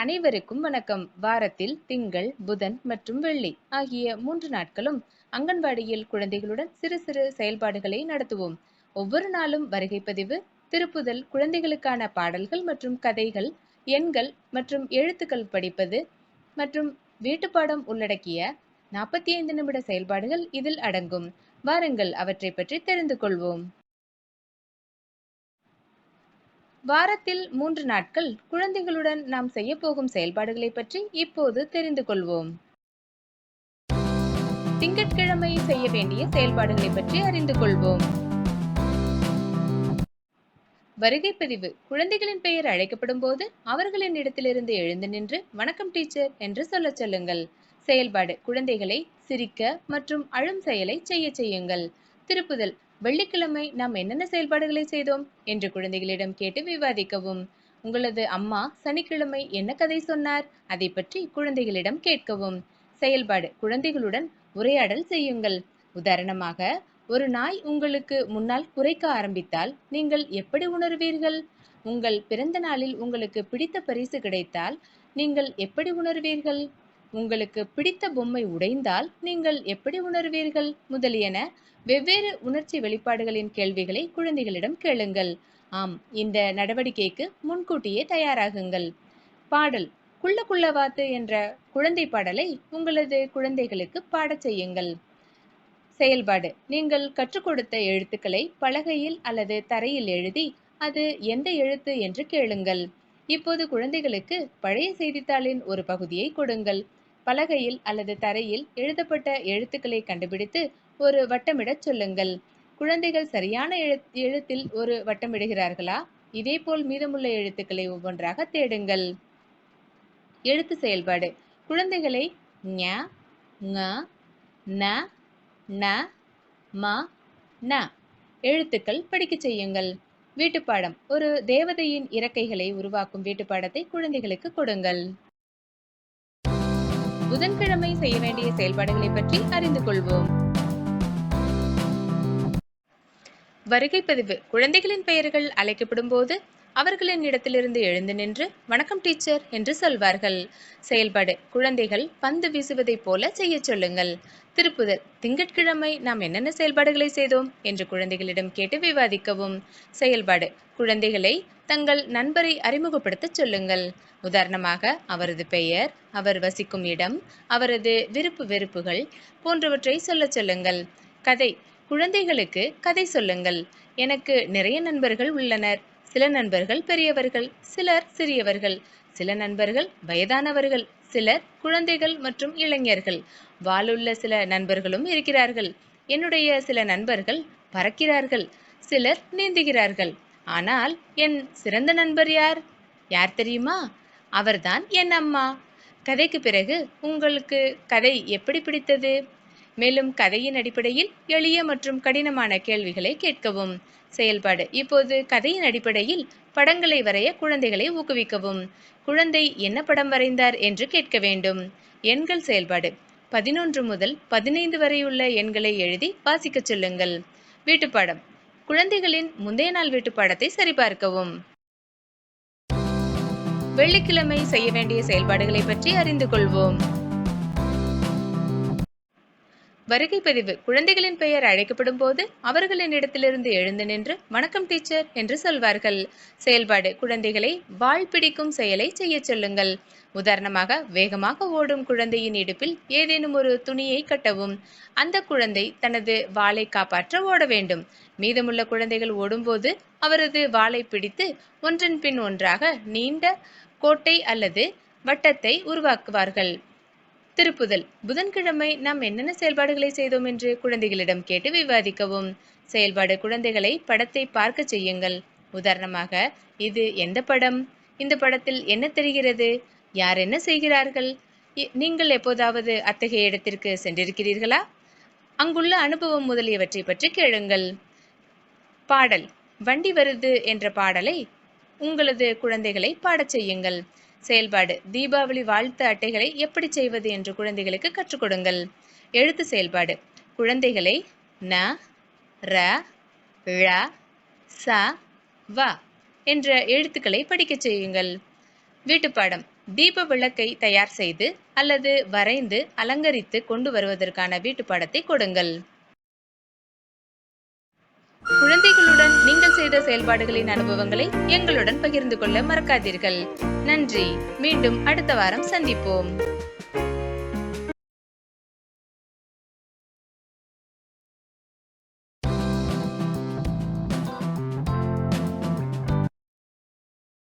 அனைவருக்கும் வணக்கம். வாரத்தில் திங்கள், புதன் மற்றும் வெள்ளி ஆகிய 3 நாட்களும் அங்கன்வாடியில் குழந்தைகளுடன் சிறு சிறு செயல்பாடுகளை நடத்துவோம். ஒவ்வொரு நாளும் வருகை பதிவு, திருப்புதல், குழந்தைகளுக்கான பாடல்கள் மற்றும் கதைகள், எண்கள் மற்றும் எழுத்துக்கள் படிப்பது மற்றும் வீட்டுப்பாடம் உள்ளடக்கிய 45 நிமிட செயல்பாடுகள் இதில் அடங்கும். வாருங்கள் அவற்றை பற்றி தெரிந்து கொள்வோம். வாரத்தில் 3 நாட்கள் குழந்தைகளுடன் நாம் செய்யப்போகும் செயல்பாடுகளை பற்றி இப்போது தெரிந்து கொள்வோம். திங்கட்கிழமை செய்ய வேண்டிய செயல்பாடுகளை பற்றி அறிந்து கொள்வோம். வருகை பதிவு. குழந்தைகளின் பெயர் அழைக்கப்படும் போது அவர்களின் இடத்திலிருந்து எழுந்து நின்று வணக்கம் டீச்சர் என்று சொல்லச் சொல்லுங்கள். செயல்பாடு. குழந்தைகளை சிரிக்க மற்றும் அழும் செயலை செய்யுங்கள். திருப்புதல். வெள்ளிக்கிழமை நாம் என்னென்ன செயல்பாடுகளை செய்தோம் என்று குழந்தைகளிடம் கேட்டு விவாதிக்கவும். உங்களது அம்மா சனிக்கிழமை என்ன கதை சொன்னார், அதை பற்றி குழந்தைகளிடம் கேட்கவும். செயல்பாடு. குழந்தைகளுடன் உரையாடல் செய்யுங்கள். உதாரணமாக, ஒரு நாய் உங்களுக்கு முன்னால் குரைக்க ஆரம்பித்தால் நீங்கள் எப்படி உணர்வீர்கள்? உங்கள் பிறந்த நாளில் உங்களுக்கு பிடித்த பரிசு கிடைத்தால் நீங்கள் எப்படி உணர்வீர்கள்? உங்களுக்கு பிடித்த பொம்மை உடைந்தால் நீங்கள் எப்படி உணர்வீர்கள்? முதலியன வெவ்வேறு உணர்ச்சி வெளிப்பாடுகளின் கேள்விகளை குழந்தைகளிடம் கேளுங்கள். ஆம், இந்த நடவடிக்கைக்கு முன்கூட்டியே தயாராகுங்கள். பாடல். குள்ள குள்ள வாத்து என்ற குழந்தை பாடலை உங்களது குழந்தைகளுக்கு பாடச் செய்யுங்கள். செயல்பாடு. நீங்கள் கற்றுக் கொடுத்த எழுத்துக்களை பலகையில் அல்லது தரையில் எழுதி அது எந்த எழுத்து என்று கேளுங்கள். இப்போது குழந்தைகளுக்கு பழைய செய்தித்தாளின் ஒரு பகுதியை கொடுங்கள். பலகையில் அல்லது தரையில் எழுதப்பட்ட எழுத்துக்களை கண்டுபிடித்து ஒரு வட்டமிடச் சொல்லுங்கள். குழந்தைகள் சரியான எழுத்தில் ஒரு வட்டமிடுகிறார்களா? இதேபோல் மீதமுள்ள எழுத்துக்களை ஒவ்வொன்றாக தேடுங்கள். எழுத்து செயல்பாடு. குழந்தைகளை ஞ, ங, ந, ந, ம, ந எழுத்துக்கள் படிக்கச் செய்யுங்கள். வீட்டுப்பாடம். ஒரு தேவதையின் இறக்கைகளை உருவாக்கும் வீட்டுப்பாடத்தை குழந்தைகளுக்கு கொடுங்கள். புதன்கிழமை செய்ய வேண்டிய செயல்பாடுகளை பற்றி அறிந்து கொள்வோம். வருகை பதிவு. குழந்தைகளின் பெயர்கள் அழைக்கப்படும் போது அவர்களின் இடத்திலிருந்து எழுந்து நின்று வணக்கம் டீச்சர் என்று சொல்வார்கள். செயல்பாடு. குழந்தைகள் பந்து வீசுவதை போல செய்ய சொல்லுங்கள். திருப்புதல். திங்கட்கிழமை நாம் என்னென்ன செயல்பாடுகளை செய்தோம் என்று குழந்தைகளிடம் கேட்டு விவாதிக்கவும். செயல்பாடு. குழந்தைகளை தங்கள் நண்பரை அறிமுகப்படுத்த சொல்லுங்கள். உதாரணமாக, அவரது பெயர், அவர் வசிக்கும் இடம், அவரது விருப்பு வெறுப்புகள் போன்றவற்றை சொல்லச் சொல்லுங்கள். கதை. குழந்தைகளுக்கு கதை சொல்லுங்கள். எனக்கு நிறைய நண்பர்கள் உள்ளனர். சில நண்பர்கள் பெரியவர்கள், சிலர் சிறியவர்கள், சில நண்பர்கள் வயதானவர்கள், சிலர் குழந்தைகள் மற்றும் இளைஞர்கள். வாளுள்ள சில நண்பர்களும் இருக்கிறார்கள். என்னுடைய சில நண்பர்கள் பறக்கிறார்கள், சிலர் நீந்துகிறார்கள். ஆனால் என் சிறந்த நண்பர் யார்? யார் தெரியுமா? அவர்தான் என் அம்மா. கதைக்கு பிறகு உங்களுக்கு கதை எப்படி பிடித்தது? மேலும் கதையின் அடிப்படையில் எளிய மற்றும் கடினமான கேள்விகளை கேட்கவும். செயல்பாடு. இப்போது கதையின் அடிப்படையில் படங்களை வரைய குழந்தைகளை ஊக்குவிக்கவும். குழந்தை என்ன படம் வரைந்தார் என்று கேட்க வேண்டும். எண்கள் செயல்பாடு. 11 முதல் 15 வரையுள்ள எண்களை எழுதி வாசிக்கச் சொல்லுங்கள். வீட்டுப்பாடம். குழந்தைகளின் முந்தைய நாள் வீட்டுப்பாடத்தை சரிபார்க்கவும். வெள்ளிக்கிழமை செய்ய வேண்டிய செயல்பாடுகளை பற்றி அறிந்து கொள்வோம். வருகை பதிவு. குழந்தைகளின் பெயர் அழைக்கப்படும் போது அவர்களின் இடத்திலிருந்து எழுந்து நின்று வணக்கம் டீச்சர் என்று சொல்வார்கள். செயல்பாடு. குழந்தைகளை வாள் பிடிக்கும் செயலை செய்ய சொல்லுங்கள். உதாரணமாக, வேகமாக ஓடும் குழந்தையின் இடுப்பில் ஏதேனும் ஒரு துணியை கட்டவும். அந்த குழந்தை தனது வாளை காப்பாற்ற ஓட வேண்டும். மீதமுள்ள குழந்தைகள் ஓடும்போது அவரது வாளை பிடித்து ஒன்றன் பின் ஒன்றாக நீண்ட கோட்டை அல்லது வட்டத்தை உருவாக்குவார்கள். திருப்புதல். புதன்கிழமை நாம் என்னென்ன செயல்பாடுகளை செய்தோம் என்று குழந்தைகளிடம் கேட்டு விவாதிக்கவும். செயல்பாடு. குழந்தைகளை படத்தை பார்க்க செய்யுங்கள். உதாரணமாக, இது எந்த படம்? இந்த படத்தில் என்ன தெரிகிறது? யார் என்ன செய்கிறார்கள்? நீங்கள் எப்போதாவது அத்தகைய இடத்திற்கு சென்றிருக்கிறீர்களா? அங்குள்ள அனுபவம் முதலியவற்றை பற்றி கேளுங்கள். பாடல். வண்டி வருது என்ற பாடலை உங்களது குழந்தைகளை பாடச் செய்யுங்கள். செயல்பாடு. தீபாவளி வாழ்த்து அட்டைகளை எப்படி செய்வது என்று குழந்தைகளுக்கு கற்றுக் கொடுங்கள். எழுத்து செயல்பாடு. குழந்தைகளை ந, ர, ழ, ச, வ என்ற எழுத்துக்களை படிக்கச் செய்யுங்கள். வீட்டுப்பாடம். தீப விளக்கை தயார் செய்து அல்லது வரைந்து அலங்கரித்து கொண்டு வருவதற்கான வீட்டு பாடத்தை கொடுங்கள். குழந்தைகளுடன் நீங்கள் செய்த செயல்பாடுகளின் அனுபவங்களை எங்களுடன் பகிர்ந்து கொள்ள மறக்காதீர்கள். நன்றி. மீண்டும் அடுத்த வாரம் சந்திப்போம்.